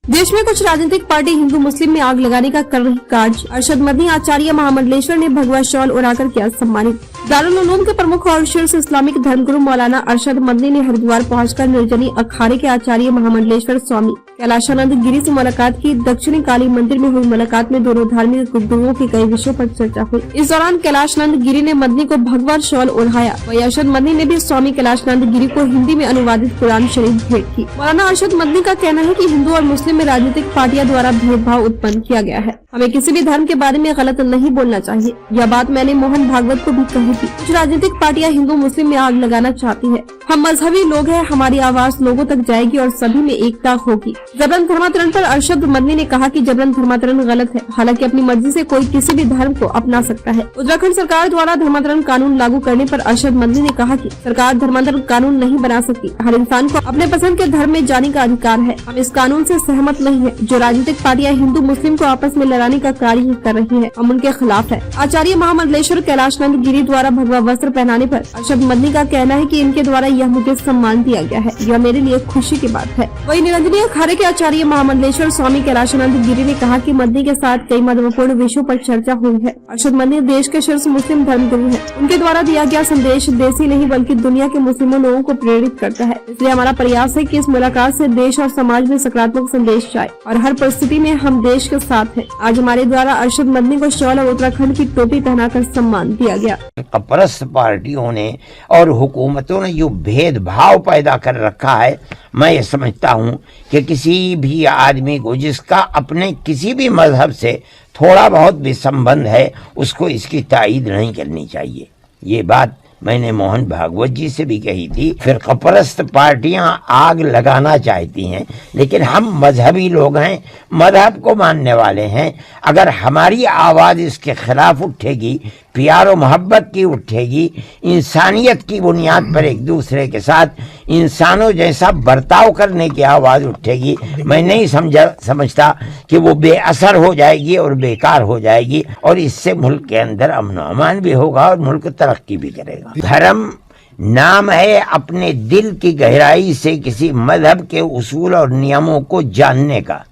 देश में कुछ राजनीतिक पार्टी हिंदू मुस्लिम में आग लगाने का कर रही कार्य। अरशद मदनी आचार्य महामंडलेश्वर ने भगवा शॉल उड़ाकर किया सम्मानित। दारुल उलूम के प्रमुख और शीर्ष इस्लामिक धर्मगुरु मौलाना अरशद मदनी ने हरिद्वार पहुंचकर निर्जनी अखाड़े के आचार्य महामंडलेश्वर स्वामी कैलाशानंद गिरी से मुलाकात की। दक्षिणी काली मंदिर में हुई मुलाकात में दोनों धार्मिक गुरुओं के कई विषयों पर चर्चा हुई। इस दौरान कैलाशानंद गिरी ने मदनी को भगवा शॉल ओढ़ाया। वहीं अरशद मदनी ने भी स्वामी कैलाशानंद गिरी को हिंदी में अनुवादित कुरान शरीफ भेंट की। मौलाना अरशद मदनी का कहना है कि हिंदू और मुस्लिम में राजनीतिक पार्टियां द्वारा भेदभाव उत्पन्न किया गया है। हमें किसी भी धर्म के बारे में गलत नहीं बोलना चाहिए। यह बात मैंने मोहन भागवत को भी कही थी। कुछ राजनीतिक पार्टियां हिंदू मुस्लिम में आग लगाना चाहती है। हम मजहबी लोग हैं, हमारी आवाज लोगों तक जाएगी और सभी में एकता होगी। जबरन धर्मांतरण पर अरशद मदनी ने कहा कि जबरन धर्मांतरण गलत है। हालांकि अपनी मर्जी से कोई किसी भी धर्म को अपना सकता है। उत्तराखंड सरकार द्वारा धर्मांतरण कानून लागू करने पर अरशद मदनी ने कहा कि सरकार धर्मांतरण कानून नहीं बना सकती। हर इंसान को अपने पसंद के धर्म में जाने का अधिकार है। हम इस कानून से सहमत नहीं है। जो राजनीतिक पार्टियां हिंदू मुस्लिम को आपस में लड़ाने का कार्य कर रही है, हम उनके खिलाफ है। आचार्य महामंडलेश्वर कैलाशानंद गिरी द्वारा भगवा वस्त्र पहनाने पर अरशद मदनी का कहना है कि इनके द्वारा यह मुझे सम्मान दिया गया है। यह मेरे लिए खुशी की बात है। वहीं निरंजनी अखाड़े के आचार्य महामंडलेश्वर स्वामी कैलाशानंद गिरी ने कहा कि मदनी के साथ कई महत्वपूर्ण विषयों पर चर्चा हुई है। अरशद मदनी देश के शीर्ष मुस्लिम धर्मगुरु हैं। उनके द्वारा दिया गया संदेश देश ही नहीं बल्कि दुनिया के मुस्लिमों लोगों को प्रेरित करता है। इसलिए हमारा प्रयास है कि इस मुलाकात से देश और समाज में सकारात्मक संदेश जाए और हर परिस्थिति में हम देश के साथ हैं। आज हमारे द्वारा अरशद मदनी को शॉल और उत्तराखंड की टोपी पहनाकर सम्मान दिया गया। कपरस्त पार्टियों ने और हुकूमतों ने जो भेदभाव पैदा कर रखा है, मैं ये समझता हूँ कि किसी भी आदमी को जिसका अपने किसी भी मजहब से थोड़ा बहुत भी संबंध है, उसको इसकी तायीद नहीं करनी चाहिए। ये बात मैंने मोहन भागवत जी से भी कही थी। फिर कपरस्त पार्टियां आग लगाना चाहती हैं, लेकिन हम मजहबी लोग हैं, मजहब को मानने वाले हैं। अगर हमारी आवाज़ इसके खिलाफ उठेगी, प्यार और मोहब्बत की उठेगी, इंसानियत की बुनियाद पर एक दूसरे के साथ इंसानों जैसा बर्ताव करने की आवाज़ उठेगी, मैं नहीं समझता कि वो बेअसर हो जाएगी और बेकार हो जाएगी। और इससे मुल्क के अंदर अमन अमान भी होगा और मुल्क तरक्की भी करेगा। धर्म नाम है अपने दिल की गहराई से किसी मजहब के उसूल और नियमों को जानने का।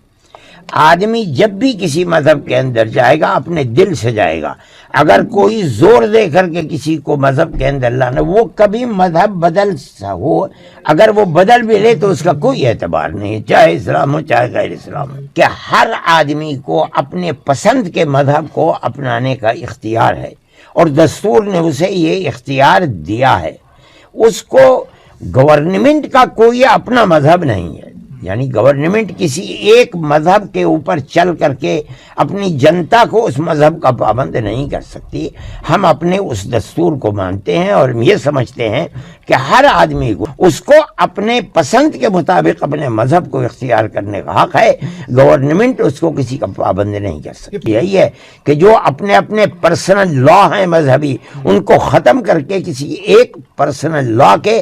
आदमी जब भी किसी मजहब के अंदर जाएगा अपने दिल से जाएगा। अगर कोई जोर दे करके किसी को मजहब के अंदर लाना, वो कभी मजहब बदल हो, अगर वो बदल भी ले तो उसका कोई एतबार नहीं, चाहे इस्लाम हो चाहे गैर इस्लाम हो। कि हर आदमी को अपने पसंद के मजहब को अपनाने का इख्तियार है और दस्तूर ने उसे ये इख्तियार दिया है। उसको गवर्नमेंट का कोई अपना मजहब नहीं है, यानी गवर्नमेंट किसी एक मजहब के ऊपर चल करके अपनी जनता को उस मजहब का पाबंद नहीं कर सकती। हम अपने उस दस्तूर को मानते हैं और ये समझते हैं कि हर आदमी को उसको अपने पसंद के मुताबिक अपने मजहब को इख्तियार करने का हक है। गवर्नमेंट उसको किसी का पाबंद नहीं कर सकती। यही है कि जो अपने अपने पर्सनल लॉ हैं मजहबी, उनको ख़त्म करके किसी एक पर्सनल लॉ के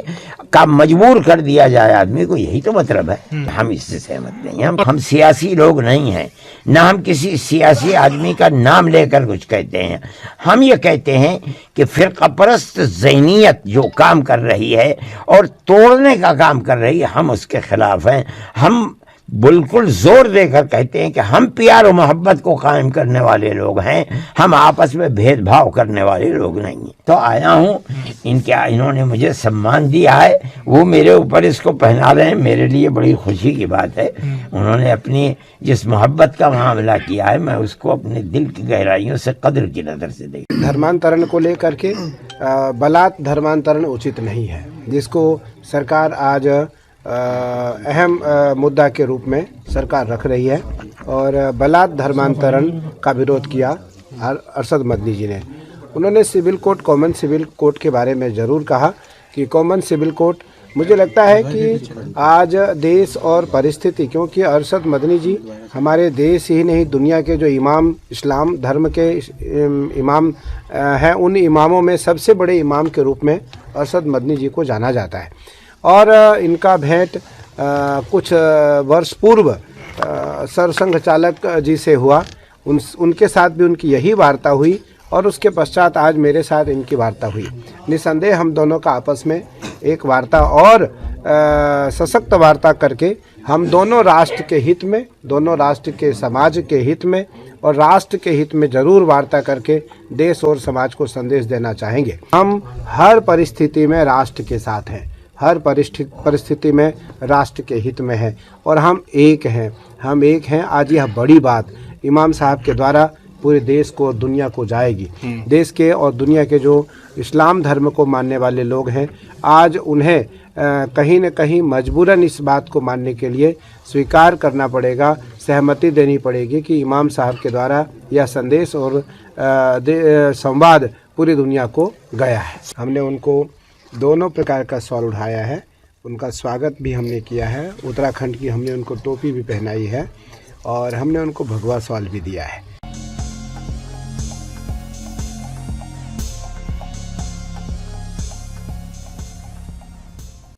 का मजबूर कर दिया जाए आदमी को, यही तो मतलब है। हम इससे सहमत नहीं हैं। हम सियासी लोग नहीं हैं, ना हम किसी सियासी आदमी का नाम लेकर कुछ कहते हैं। हम ये कहते हैं कि फ़िरक़ापरस्त ज़हनियत जो काम कर रही है और तोड़ने का काम कर रही है, हम उसके खिलाफ हैं। हम बिल्कुल जोर देकर कहते हैं कि हम प्यार और मोहब्बत को कायम करने वाले लोग हैं, हम आपस में भेदभाव करने वाले लोग नहीं हैं। तो आया हूँ, इन्होंने मुझे सम्मान दिया है, वो मेरे ऊपर इसको पहना रहे हैं, मेरे लिए बड़ी खुशी की बात है। उन्होंने अपनी जिस मोहब्बत का मामला किया है, मैं उसको अपने दिल की गहराइयों से कदर की नज़र से देख। धर्मांतरण को लेकर के बलात् धर्मांतरण उचित नहीं है, जिसको सरकार आज अहम मुद्दा के रूप में सरकार रख रही है। और बलात् धर्मांतरण का विरोध किया अरशद मदनी जी ने। उन्होंने civil code, common civil code के बारे में ज़रूर कहा कि कॉमन सिविल कोड, मुझे लगता है कि आज देश और परिस्थिति, क्योंकि अरशद मदनी जी हमारे देश ही नहीं दुनिया के जो इमाम, इस्लाम धर्म के इमाम हैं, उन इमामों में सबसे बड़े इमाम के रूप में अरशद मदनी जी को जाना जाता है। और इनका भेंट कुछ वर्ष पूर्व सरसंघ चालक जी से हुआ, उनके साथ भी उनकी यही वार्ता हुई और उसके पश्चात आज मेरे साथ इनकी वार्ता हुई। निसंदेह हम दोनों का आपस में एक वार्ता और सशक्त वार्ता करके हम दोनों राष्ट्र के हित में, दोनों राष्ट्र के समाज के हित में और राष्ट्र के हित में जरूर वार्ता करके देश और समाज को संदेश देना चाहेंगे। हम हर परिस्थिति में राष्ट्र के साथ हैं, हर परिस्थिति में राष्ट्र के हित में है और हम एक हैं, हम एक हैं। आज यह बड़ी बात इमाम साहब के द्वारा पूरे देश को और दुनिया को जाएगी। देश के और दुनिया के जो इस्लाम धर्म को मानने वाले लोग हैं, आज उन्हें कहीं न कहीं मजबूरन इस बात को मानने के लिए स्वीकार करना पड़ेगा, सहमति देनी पड़ेगी कि इमाम साहब के द्वारा यह संदेश और संवाद पूरी दुनिया को गया है। हमने उनको दोनों प्रकार का शॉल उठाया है, उनका स्वागत भी हमने किया है। उत्तराखंड की हमने उनको टोपी भी पहनाई है और हमने उनको भगवा शॉल भी दिया है।